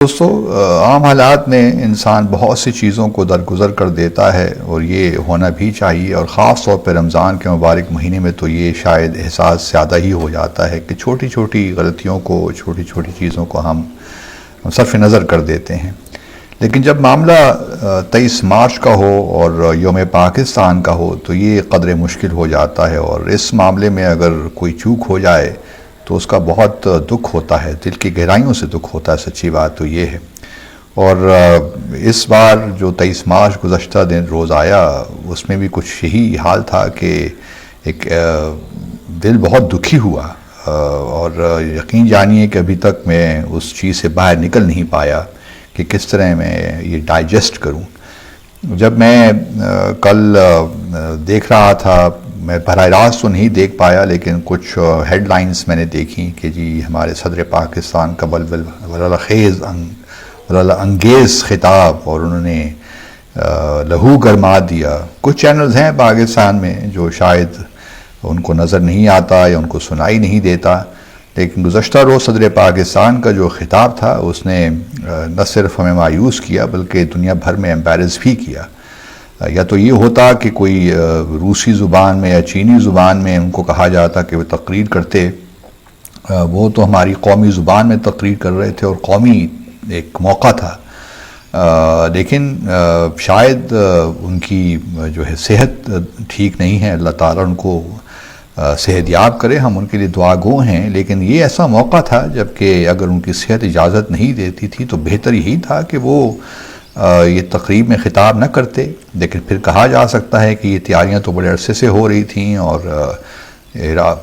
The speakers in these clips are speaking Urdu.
دوستو، عام حالات میں انسان بہت سی چیزوں کو درگزر کر دیتا ہے اور یہ ہونا بھی چاہیے، اور خاص طور پہ رمضان کے مبارک مہینے میں تو یہ شاید احساس زیادہ ہی ہو جاتا ہے کہ چھوٹی چھوٹی غلطیوں کو، چھوٹی چھوٹی چیزوں کو ہم صرف نظر کر دیتے ہیں۔ لیکن جب معاملہ 23 مارچ کا ہو اور یوم پاکستان کا ہو تو یہ قدر مشکل ہو جاتا ہے، اور اس معاملے میں اگر کوئی چوک ہو جائے تو اس کا بہت دکھ ہوتا ہے، دل کی گہرائیوں سے دکھ ہوتا ہے۔ سچی بات تو یہ ہے۔ اور اس بار جو 23 مارچ گزشتہ دن روز آیا، اس میں بھی کچھ یہی حال تھا کہ ایک دل بہت دکھی ہوا، اور یقین جانیے کہ ابھی تک میں اس چیز سے باہر نکل نہیں پایا کہ کس طرح میں یہ ڈائجسٹ کروں۔ جب میں کل دیکھ رہا تھا، میں براہ راست تو نہیں دیکھ پایا لیکن کچھ ہیڈ لائنز میں نے دیکھی کہ جی ہمارے صدر پاکستان کا ولولہ انگیز خطاب، اور انہوں نے لہو گرما دیا۔ کچھ چینلز ہیں پاکستان میں جو شاید ان کو نظر نہیں آتا یا ان کو سنائی نہیں دیتا، لیکن گزشتہ روز صدر پاکستان کا جو خطاب تھا اس نے نہ صرف ہمیں مایوس کیا بلکہ دنیا بھر میں امبیرس بھی کیا۔ یا تو یہ ہوتا کہ کوئی روسی زبان میں یا چینی زبان میں ان کو کہا جاتا کہ وہ تقریر کرتے، وہ تو ہماری قومی زبان میں تقریر کر رہے تھے اور قومی ایک موقع تھا، لیکن شاید ان کی جو ہے صحت ٹھیک نہیں ہے، اللہ تعالیٰ ان کو صحت یاب کرے، ہم ان کے لیے دعا گو ہیں۔ لیکن یہ ایسا موقع تھا جب کہ اگر ان کی صحت اجازت نہیں دیتی تھی تو بہتر یہی تھا کہ وہ یہ تقریب میں خطاب نہ کرتے، لیکن پھر کہا جا سکتا ہے کہ یہ تیاریاں تو بڑے عرصے سے ہو رہی تھیں، اور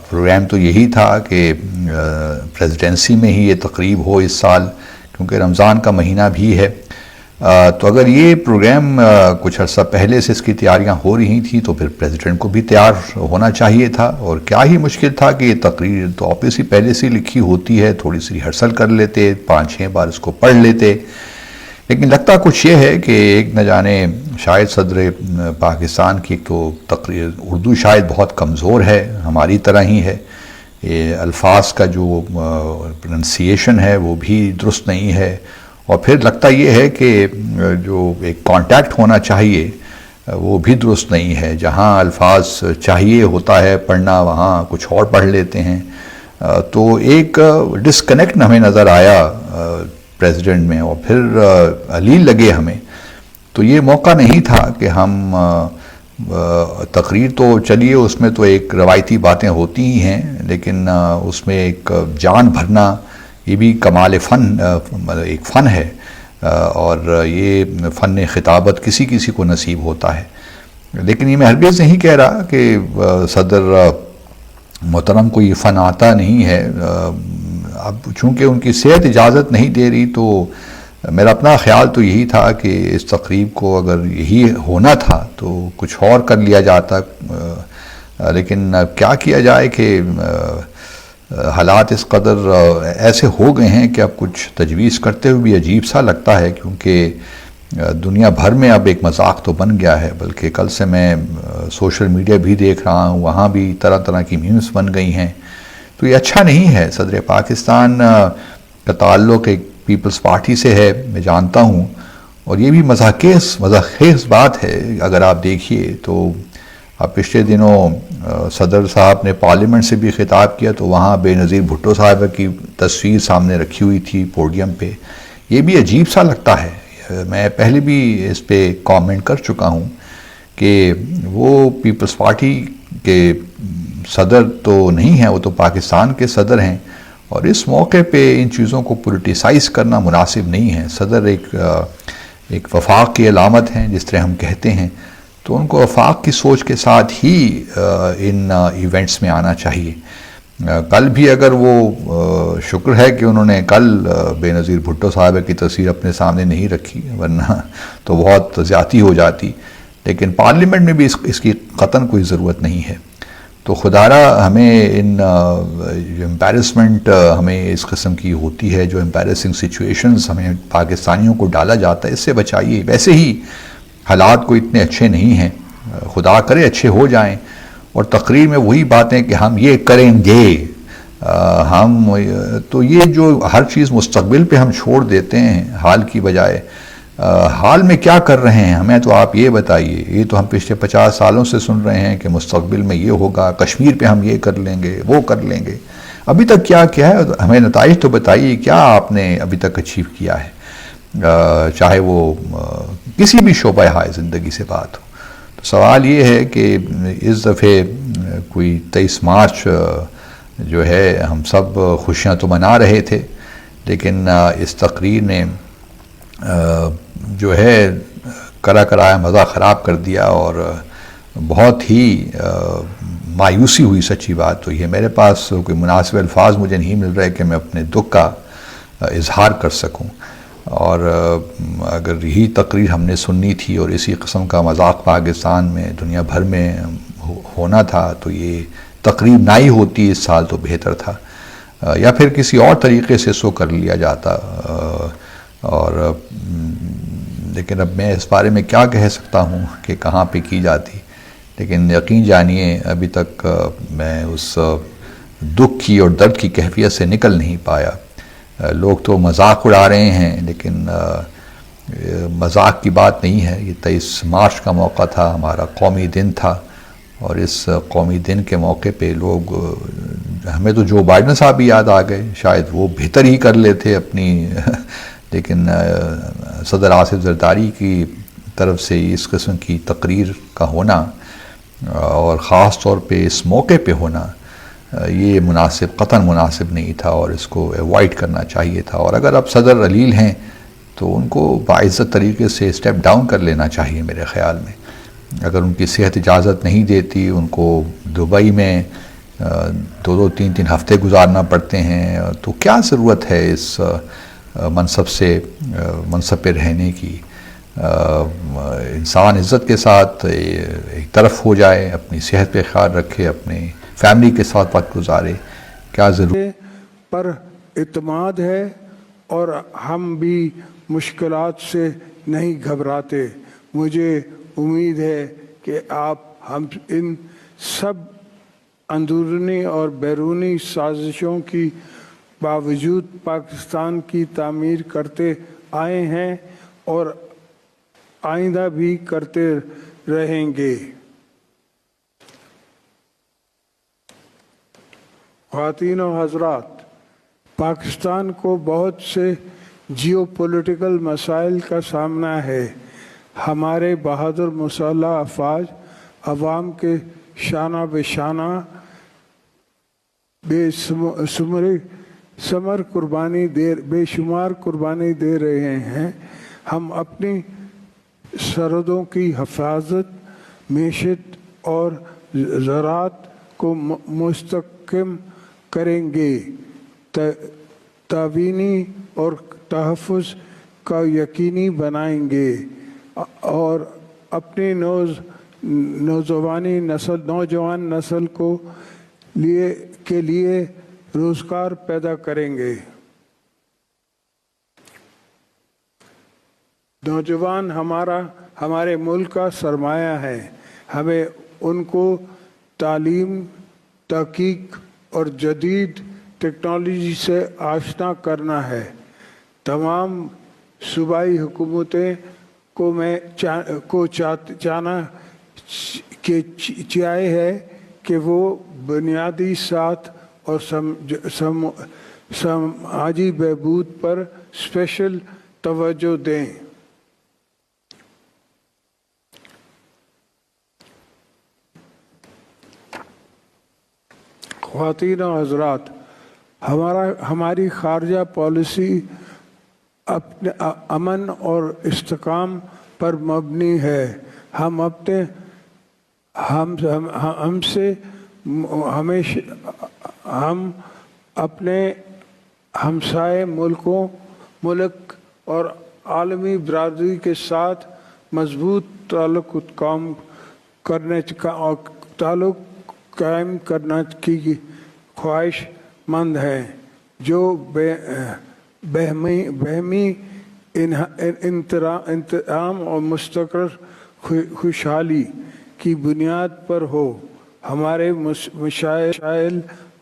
پروگرام تو یہی تھا کہ پریزیڈنسی میں ہی یہ تقریب ہو اس سال، کیونکہ رمضان کا مہینہ بھی ہے۔ تو اگر یہ پروگرام کچھ عرصہ پہلے سے اس کی تیاریاں ہو رہی تھیں تو پھر پریزیڈنٹ کو بھی تیار ہونا چاہیے تھا، اور کیا ہی مشکل تھا کہ یہ تقریر تو آبویسلی پہلے سے لکھی ہوتی ہے، تھوڑی سی ریہرسل کر لیتے، 5-6 بار اس کو پڑھ لیتے۔ لیکن لگتا کچھ یہ ہے کہ ایک نہ جانے شاید صدر پاکستان کی ایک تو تقریر اردو شاید بہت کمزور ہے، ہماری طرح ہی ہے، یہ الفاظ کا جو پروننسیشن ہے وہ بھی درست نہیں ہے، اور پھر لگتا یہ ہے کہ جو ایک کانٹیکٹ ہونا چاہیے وہ بھی درست نہیں ہے، جہاں الفاظ چاہیے ہوتا ہے پڑھنا وہاں کچھ اور پڑھ لیتے ہیں۔ تو ایک ڈسکنیکٹ ہمیں نظر آیا پریزیڈنٹ میں، اور پھر علیل لگے ہمیں۔ تو یہ موقع نہیں تھا کہ ہم تقریر تو چلیے اس میں تو ایک روایتی باتیں ہوتی ہی ہیں، لیکن اس میں ایک جان بھرنا یہ بھی کمال فن، ایک فن ہے، اور یہ فن خطابت کسی کسی کو نصیب ہوتا ہے۔ لیکن یہ میں ہرگز نہیں کہہ رہا کہ صدر محترم کو یہ فن آتا نہیں ہے، اب چونکہ ان کی صحت اجازت نہیں دے رہی تو میرا اپنا خیال تو یہی تھا کہ اس تقریب کو اگر یہی ہونا تھا تو کچھ اور کر لیا جاتا، لیکن کیا کیا جائے کہ حالات اس قدر ایسے ہو گئے ہیں کہ اب کچھ تجویز کرتے ہوئے بھی عجیب سا لگتا ہے، کیونکہ دنیا بھر میں اب ایک مذاق تو بن گیا ہے، بلکہ کل سے میں سوشل میڈیا بھی دیکھ رہا ہوں، وہاں بھی طرح طرح کی میمز بن گئی ہیں۔ تو یہ اچھا نہیں ہے۔ صدر پاکستان کا تعلق ایک پیپلز پارٹی سے ہے، میں جانتا ہوں، اور یہ بھی مزاخیز بات ہے۔ اگر آپ دیکھیے تو اب پچھلے دنوں صدر صاحب نے پارلیمنٹ سے بھی خطاب کیا تو وہاں بے نظیر بھٹو صاحب کی تصویر سامنے رکھی ہوئی تھی پوڈیم پہ۔ یہ بھی عجیب سا لگتا ہے۔ میں پہلے بھی اس پہ کامنٹ کر چکا ہوں کہ وہ پیپلز پارٹی کے صدر تو نہیں ہیں، وہ تو پاکستان کے صدر ہیں، اور اس موقع پہ ان چیزوں کو پولیٹیسائز کرنا مناسب نہیں ہے۔ صدر ایک وفاق کی علامت ہیں، جس طرح ہم کہتے ہیں، تو ان کو وفاق کی سوچ کے ساتھ ہی ان ایونٹس میں آنا چاہیے۔ کل بھی اگر وہ شکر ہے کہ انہوں نے کل بے نظیر بھٹو صاحب کی تصویر اپنے سامنے نہیں رکھی، ورنہ تو بہت زیادتی ہو جاتی، لیکن پارلیمنٹ میں بھی اس کی قطعاً کوئی ضرورت نہیں ہے۔ تو خدارہ ہمیں جو امپیرسمنٹ ہمیں اس قسم کی ہوتی ہے، جو امپیرسنگ سچویشنز ہمیں پاکستانیوں کو ڈالا جاتا ہے، اس سے بچائیے۔ ویسے ہی حالات کوئی اتنے اچھے نہیں ہیں، خدا کرے اچھے ہو جائیں، اور تقریر میں وہی باتیں کہ ہم یہ کریں گے، ہم تو یہ جو ہر چیز مستقبل پہ ہم چھوڑ دیتے ہیں حال کی بجائے، حال میں کیا کر رہے ہیں ہمیں تو آپ یہ بتائیے. یہ تو ہم پچھلے 50 سالوں سے سن رہے ہیں کہ مستقبل میں یہ ہوگا، کشمیر پہ ہم یہ کر لیں گے، وہ کر لیں گے. ابھی تک کیا کیا ہے؟ ہمیں نتائج تو بتائیے، کیا آپ نے ابھی تک اچیو کیا ہے، چاہے وہ کسی بھی شعبہ ہائے زندگی سے بات ہو. تو سوال یہ ہے کہ اس دفعے کوئی 23 مارچ جو ہے ہم سب خوشیاں تو منا رہے تھے، لیکن اس تقریر نے جو ہے کرایا مزہ خراب کر دیا، اور بہت ہی مایوسی ہوئی. سچی بات تو یہ میرے پاس کوئی مناسب الفاظ مجھے نہیں مل رہے کہ میں اپنے دکھ کا اظہار کر سکوں. اور اگر یہی تقریر ہم نے سننی تھی اور اسی قسم کا مذاق پاکستان میں دنیا بھر میں ہونا تھا تو یہ تقریب نہ ہی ہوتی اس سال تو بہتر تھا، یا پھر کسی اور طریقے سے سو کر لیا جاتا. اور لیکن اب میں اس بارے میں کیا کہہ سکتا ہوں کہ کہاں پہ کی جاتی. لیکن یقین جانیے ابھی تک میں اس دکھ کی اور درد کی کیفیت سے نکل نہیں پایا. لوگ تو مذاق اڑا رہے ہیں، لیکن مذاق کی بات نہیں ہے. یہ 23 مارچ کا موقع تھا، ہمارا قومی دن تھا، اور اس قومی دن کے موقع پہ لوگ، ہمیں تو جو بائیڈن صاحب بھی یاد آ گئے، شاید وہ بہتر ہی کر لیتے اپنی لیکن صدر آصف زرداری کی طرف سے اس قسم کی تقریر کا ہونا، اور خاص طور پہ اس موقع پہ ہونا، یہ قطعاً مناسب نہیں تھا، اور اس کو ایوائڈ کرنا چاہیے تھا. اور اگر اب صدر علیل ہیں تو ان کو باعزت طریقے سے اسٹیپ ڈاؤن کر لینا چاہیے میرے خیال میں. اگر ان کی صحت اجازت نہیں دیتی، ان کو دبئی میں 2-3 ہفتے گزارنا پڑتے ہیں، تو کیا ضرورت ہے اس منصب پہ رہنے کی. انسان عزت کے ساتھ ایک طرف ہو جائے، اپنی صحت پہ خیال رکھے، اپنے فیملی کے ساتھ وقت گزارے. کیا ضرورت پر اعتماد ہے، اور ہم بھی مشکلات سے نہیں گھبراتے. مجھے امید ہے کہ آپ ہم ان سب اندرونی اور بیرونی سازشوں کی باوجود پاکستان کی تعمیر کرتے آئے ہیں اور آئندہ بھی کرتے رہیں گے. خواتین و حضرات، پاکستان کو بہت سے جیو پولیٹیکل مسائل کا سامنا ہے. ہمارے بہادر مسلح افواج عوام کے شانہ بے شانہ بے شمار قربانی دے رہے ہیں. ہم اپنی سرحدوں کی حفاظت، معیشت اور زراعت کو مستحکم کریں گے، تعاونی اور تحفظ کا یقینی بنائیں گے، اور اپنی نوجوان نسل کے لیے روزگار پیدا کریں گے. نوجوان ہمارے ملک کا سرمایہ ہے. ہمیں ان کو تعلیم، تحقیق اور جدید ٹیکنالوجی سے آشنا کرنا ہے. تمام صوبائی حکومتیں کو چاہنا چاہیے ہے کہ وہ بنیادی ساخت اور سماجی بہبود پر اسپیشل توجہ دیں. خواتین و حضرات، ہماری خارجہ پالیسی اپنے امن اور استحکام پر مبنی ہے. ہم اپنے ہمسائے ملک اور عالمی برادری کے ساتھ مضبوط تعلق قائم کرنے کی خواہش مند ہیں، جو باہمی احترام اور مشترکہ خوشحالی کی بنیاد پر ہو. ہمارے مشائل